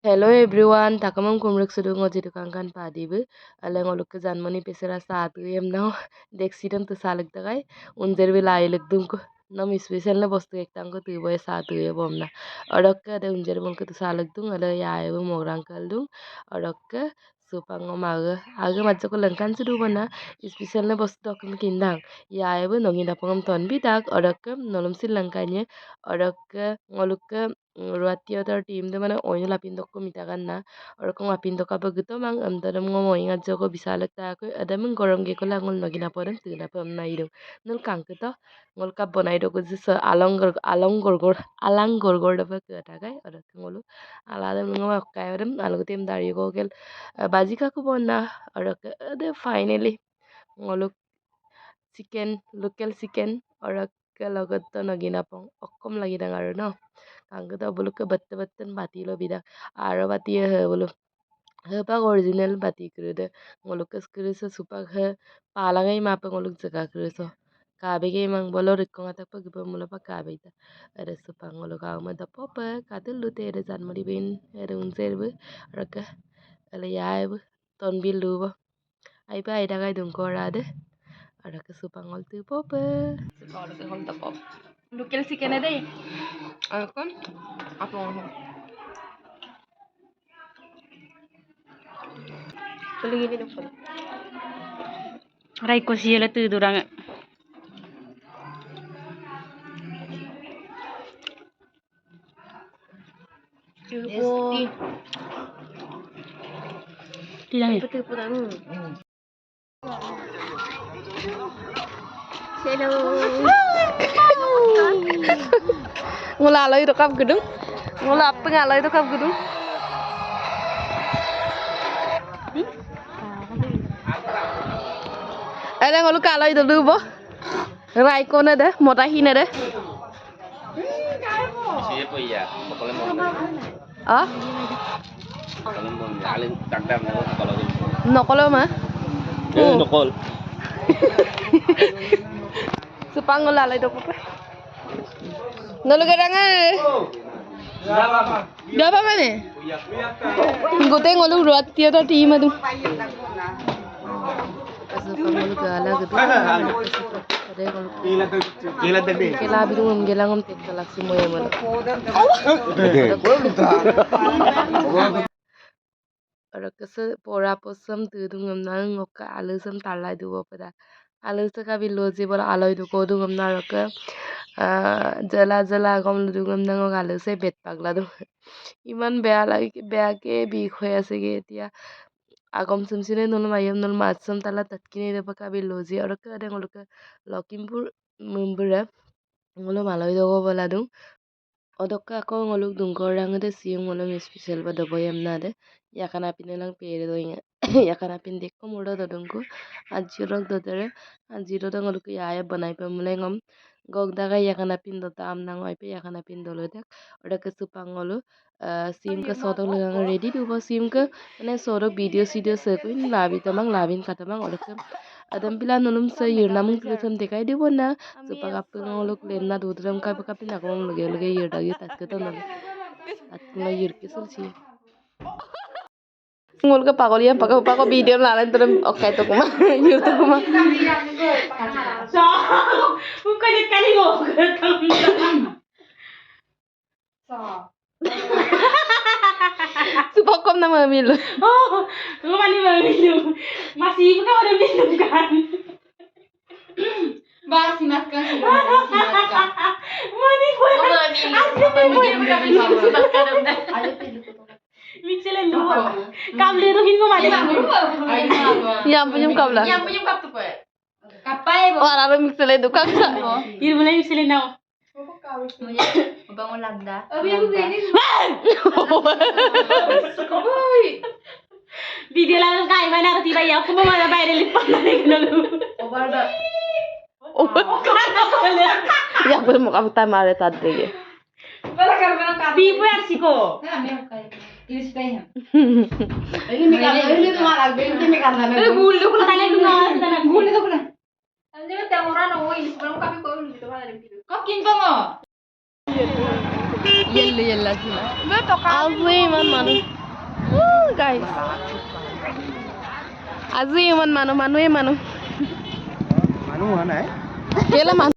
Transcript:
Hello everyone, takamam kumruk sudung ngoji tukang kan padibu. Ala ngoluk ke janmoni pesera saat yem nau deksiram tu salak takai unzer bi lai lek dum ko nam special na bostu ektam ko tu boy saat ye bomna. Odok ke ada unzer bon ko tu salak dung ala ya bu morang kal dung. Odok ke supang omaga aga macam ko lengkan sudu bona special na bostu dokun kindang. Ya bu nongi dapangam ton bidak odok ke nolom sil lengkanya odok ke ngoluk ke ruatio tar team de mana oyo lapin dok ko mitagan na orko lapin dok apa gitu mang dalam ngomong ingat joko bisa lekta aku ada meng gorong ge ko langol nogi na podem tu na pom na ido nul kang kita ngol kap bonai dok se alang gor dapat ke takai ada ngolu ala ada ngoma kai dem alu tim dari ko gel baji ka ko bonna ada finally ngolu chicken local chicken orak লগত to nogi na pong okkom lagi dangar no Angkata bulu ke betten bati lo bida aro bati he bulu he pak original bati krude ngoluk ke skruso supak he palangai ma pa ngoluk jaga kruso kabe ge mang bolo rikko ngata pa gipa mula pa kabe ita ada supak ngoluk aw ma da popa katul lute ada jan mari bin ada unser bu raka ala yaay bu ton bil lu ba ay pa ay dagay dun ko rade ada ke supak ngol tu popa supak ke ngol da pop Local chicken ada ya? Aku apa ngomong? Paling ini dong pala. Rai ko siya tu durang. Tidak ni. Betul pun anu. Hello. Ngula alay itu kap gedung. Ngula apa ngalay itu kap gedung. Ada ngolu kalay itu dulu boh. Rai kona deh, motahin deh. Siapa ya? Pokoknya mau. Ah? Pokoknya mau nyalin takdam kalau itu. Nokol mah? Nokol. Supang ngula alay itu apa? Nolu garangan. Berapa mana? Gue tengok lu ruat tiada tim itu. Supang ngolu gala gitu. Ada ngolu. Gila tadi. Kela biru nggelang tek kalak si moya malu. Ada kese pora posam tu dungam nang ngoka alusam talai tu pada. Alus tu kabi lozi bola aloi tu ko dungam nang roka. Jala gom dungam nang ngoka alusai bet pagla tu. Iman beya lagi beya ke bi khoya sege tia. Agam sumsine nol mayam nol matsam tala tatkini de kabi lozi ada ke ada ngolu ke Lakimpur mumbura ngolu maloi dogo bola dung. Odokka ako ngoluk dungkor rangade siung ngolum special ba doboyam nade yakana pinelang pere doinga yakana pin dekko mudo dodungku ajirok dodere ajiro do ngoluk yaya banai pa mulengom gog daga yakana pin do tam nang oi pe yakana pin dolo dak odaka supang ngolu sim ka sodok lengang ready dubo sim ka mane sodok video se kuin labi tamang labin katamang odaka adam pila nulum sa yir namung krisam dekai de bona supang apeng ngoluk lenna dudram ka pa pin akom lege yir dagi tas ka ton at no yir kisul si ngol ka pagol yan pako video lalan terus okay to kuma yir to kuma So, bukan kali mo. supang kom na mamilo Oh, lumani minum. Masih bukan ada minum kan? Simatkan. Mani boleh. Asli boleh. Mixelen dua. Kable tu hingo male. yang punya kabla Yang punya kap tu kok. Kapai bo. wala ro mixele du kaksa Ir boleh mixelen now. Bangun lagda. Video lalu kai mana arti bayar aku mau mana bayar lipat lagi dulu. yang punya muka putar mare tadi Bibu arsiko. Ini tu malah ini mekarna. Bulu kalau tanya dulu nggak Guli tu pula. Nanti kita orang orang ini sebelum kami kau gitu malah gitu. Kau kinto mo. yella sila azui man manu guys আজি ইমান মানুহ মানুহ হোৱা নাই কেলে মানুহ